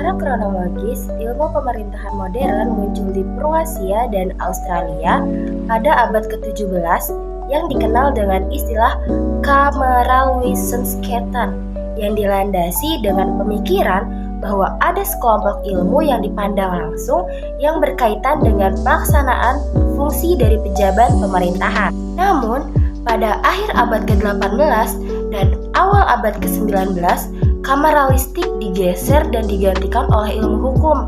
Secara kronologis, ilmu pemerintahan modern muncul di Purwasia dan Australia pada abad ke-17 yang dikenal dengan istilah Kameralwissenschatten yang dilandasi dengan pemikiran bahwa ada sekelompok ilmu yang dipandang langsung yang berkaitan dengan pelaksanaan fungsi dari pejabat pemerintahan. Namun, pada akhir abad ke-18 dan awal abad ke-19, kameralistik digeser dan digantikan oleh ilmu hukum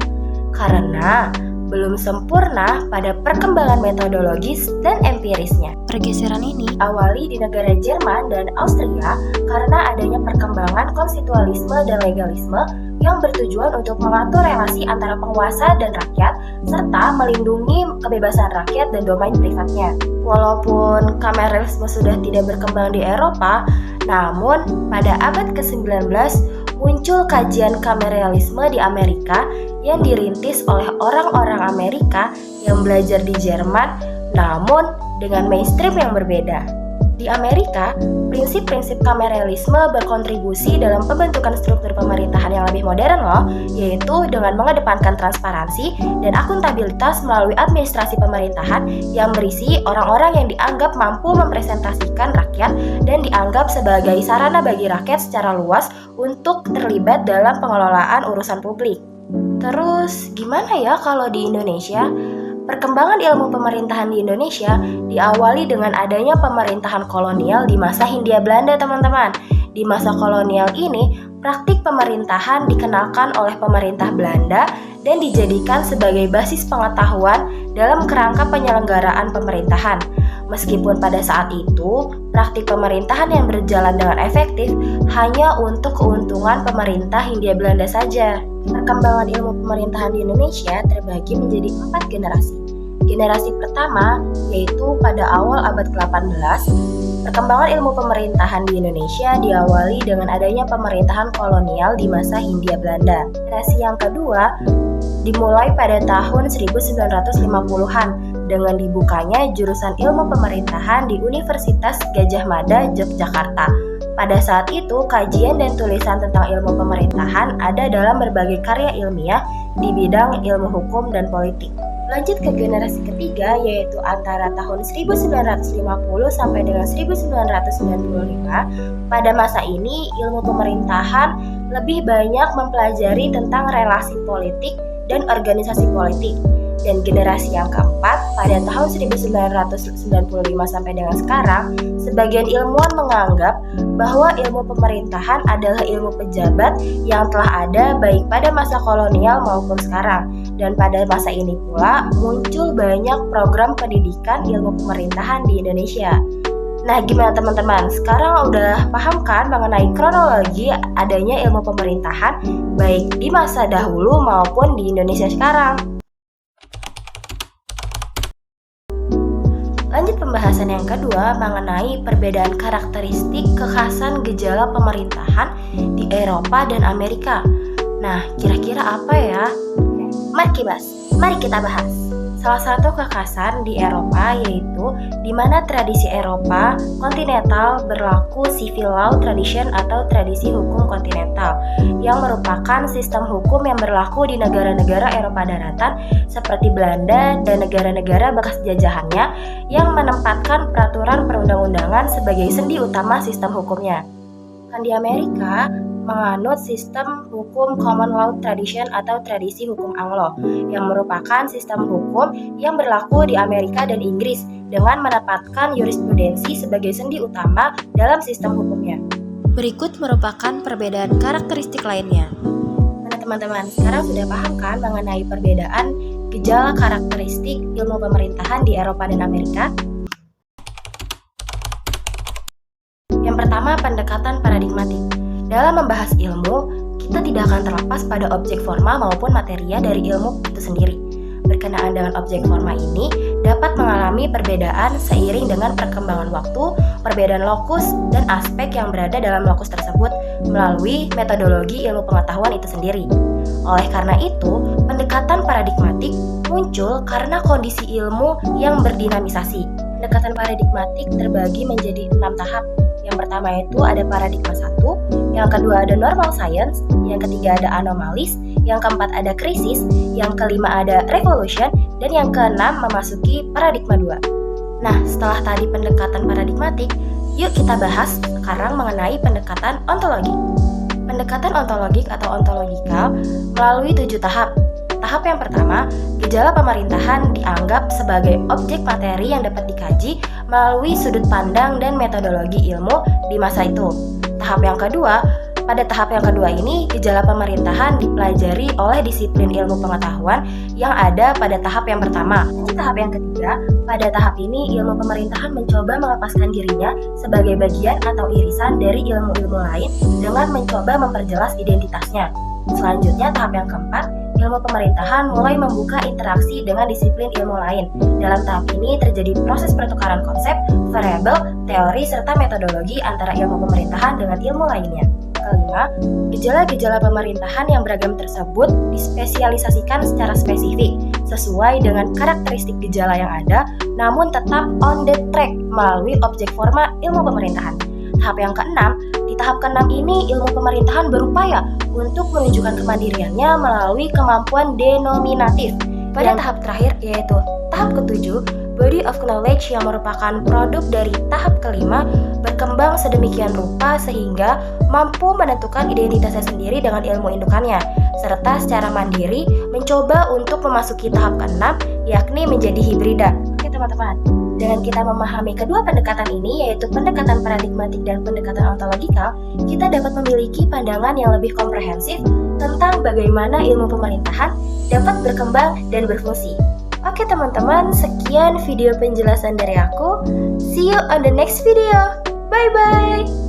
karena belum sempurna pada perkembangan metodologis dan empirisnya. Pergeseran ini awali di negara Jerman dan Austria karena adanya perkembangan konstitualisme dan legalisme yang bertujuan untuk mengatur relasi antara penguasa dan rakyat serta melindungi kebebasan rakyat dan domain privatnya. Walaupun kameralisme sudah tidak berkembang di Eropa, namun pada abad ke-19 muncul kajian kameralisme di Amerika yang dirintis oleh orang-orang Amerika yang belajar di Jerman, namun dengan mainstream yang berbeda. Di Amerika, prinsip-prinsip kameralisme berkontribusi dalam pembentukan struktur pemerintahan yang lebih modern loh, yaitu dengan mengedepankan transparansi dan akuntabilitas melalui administrasi pemerintahan yang berisi orang-orang yang dianggap mampu mempresentasikan rakyat dan dianggap sebagai sarana bagi rakyat secara luas untuk terlibat dalam pengelolaan urusan publik. Terus, gimana ya kalau di Indonesia? Perkembangan ilmu pemerintahan di Indonesia diawali dengan adanya pemerintahan kolonial di masa Hindia Belanda, teman-teman. Di masa kolonial ini, praktik pemerintahan dikenalkan oleh pemerintah Belanda dan dijadikan sebagai basis pengetahuan dalam kerangka penyelenggaraan pemerintahan. Meskipun pada saat itu, praktik pemerintahan yang berjalan dengan efektif hanya untuk keuntungan pemerintah Hindia Belanda saja. Perkembangan ilmu pemerintahan di Indonesia terbagi menjadi 4 generasi. Generasi pertama yaitu pada awal abad ke-18, perkembangan ilmu pemerintahan di Indonesia diawali dengan adanya pemerintahan kolonial di masa Hindia Belanda. Generasi yang kedua dimulai pada tahun 1950-an dengan dibukanya jurusan ilmu pemerintahan di Universitas Gadjah Mada, Yogyakarta. Pada saat itu, kajian dan tulisan tentang ilmu pemerintahan ada dalam berbagai karya ilmiah di bidang ilmu hukum dan politik. Lanjut ke generasi ketiga, yaitu antara tahun 1950 sampai dengan 1995. Pada masa ini, ilmu pemerintahan lebih banyak mempelajari tentang relasi politik dan organisasi politik. Dan generasi yang keempat, pada tahun 1995 sampai dengan sekarang, sebagian ilmuwan menganggap bahwa ilmu pemerintahan adalah ilmu pejabat yang telah ada baik pada masa kolonial maupun sekarang. Dan pada masa ini pula muncul banyak program pendidikan ilmu pemerintahan di Indonesia. Nah, gimana teman-teman? Sekarang udah paham kan mengenai kronologi adanya ilmu pemerintahan baik di masa dahulu maupun di Indonesia sekarang? Lanjut pembahasan yang kedua mengenai perbedaan karakteristik kekhasan gejala pemerintahan di Eropa dan Amerika. Nah, kira-kira apa ya? Mari kita bahas. Salah satu kekhasan di Eropa yaitu di mana tradisi Eropa kontinental berlaku civil law tradition atau tradisi hukum kontinental yang merupakan sistem hukum yang berlaku di negara-negara Eropa daratan seperti Belanda dan negara-negara bekas jajahannya yang menempatkan peraturan perundang-undangan sebagai sendi utama sistem hukumnya. Di Amerika menganut sistem hukum common law tradition atau tradisi hukum Anglo yang merupakan sistem hukum yang berlaku di Amerika dan Inggris dengan menempatkan jurisprudensi sebagai sendi utama dalam sistem hukumnya. Berikut merupakan perbedaan karakteristik lainnya. Nah teman-teman, sekarang sudah paham kan mengenai perbedaan gejala karakteristik ilmu pemerintahan di Eropa dan Amerika? Yang pertama, pendekatan paradigmatik. Dalam membahas ilmu, kita tidak akan terlepas pada objek forma maupun materia dari ilmu itu sendiri. Berkenaan dengan objek forma ini dapat mengalami perbedaan seiring dengan perkembangan waktu, perbedaan lokus, dan aspek yang berada dalam lokus tersebut melalui metodologi ilmu pengetahuan itu sendiri. Oleh karena itu, pendekatan paradigmatik muncul karena kondisi ilmu yang berdinamisasi. Pendekatan paradigmatik terbagi menjadi 6 tahap. Yang pertama itu ada paradigma 1, yang kedua ada normal science, yang ketiga ada anomalies, yang keempat ada krisis, yang kelima ada revolution, dan yang keenam memasuki paradigma 2. Nah, setelah tadi pendekatan paradigmatik, yuk kita bahas sekarang mengenai pendekatan ontologi. Pendekatan ontologik atau ontologikal melalui 7 tahap. Tahap yang pertama, gejala pemerintahan dianggap sebagai objek materi yang dapat dikaji melalui sudut pandang dan metodologi ilmu di masa itu. Tahap yang kedua, pada tahap yang kedua ini, gejala pemerintahan dipelajari oleh disiplin ilmu pengetahuan yang ada pada tahap yang pertama. Di tahap yang ketiga, pada tahap ini ilmu pemerintahan mencoba melepaskan dirinya sebagai bagian atau irisan dari ilmu-ilmu lain dengan mencoba memperjelas identitasnya. Selanjutnya, tahap yang keempat, ilmu pemerintahan mulai membuka interaksi dengan disiplin ilmu lain. Dalam tahap ini terjadi proses pertukaran konsep, variabel, teori, serta metodologi antara ilmu pemerintahan dengan ilmu lainnya. Kelima, gejala-gejala pemerintahan yang beragam tersebut dispesialisasikan secara spesifik sesuai dengan karakteristik gejala yang ada, namun tetap on the track melalui objek forma ilmu pemerintahan. Tahap yang keenam, di tahap keenam ini ilmu pemerintahan berupaya untuk menunjukkan kemandiriannya melalui kemampuan denominatif. Pada tahap terakhir yaitu tahap ketujuh, body of knowledge yang merupakan produk dari tahap kelima berkembang sedemikian rupa sehingga mampu menentukan identitasnya sendiri dengan ilmu indukannya, serta secara mandiri mencoba untuk memasuki tahap keenam, yakni menjadi hibrida. Oke teman-teman, dengan kita memahami kedua pendekatan ini, yaitu pendekatan paradigmatik dan pendekatan ontologikal, kita dapat memiliki pandangan yang lebih komprehensif tentang bagaimana ilmu pemerintahan dapat berkembang dan berfungsi. Oke teman-teman, sekian video penjelasan dari aku. See you on the next video. Bye-bye.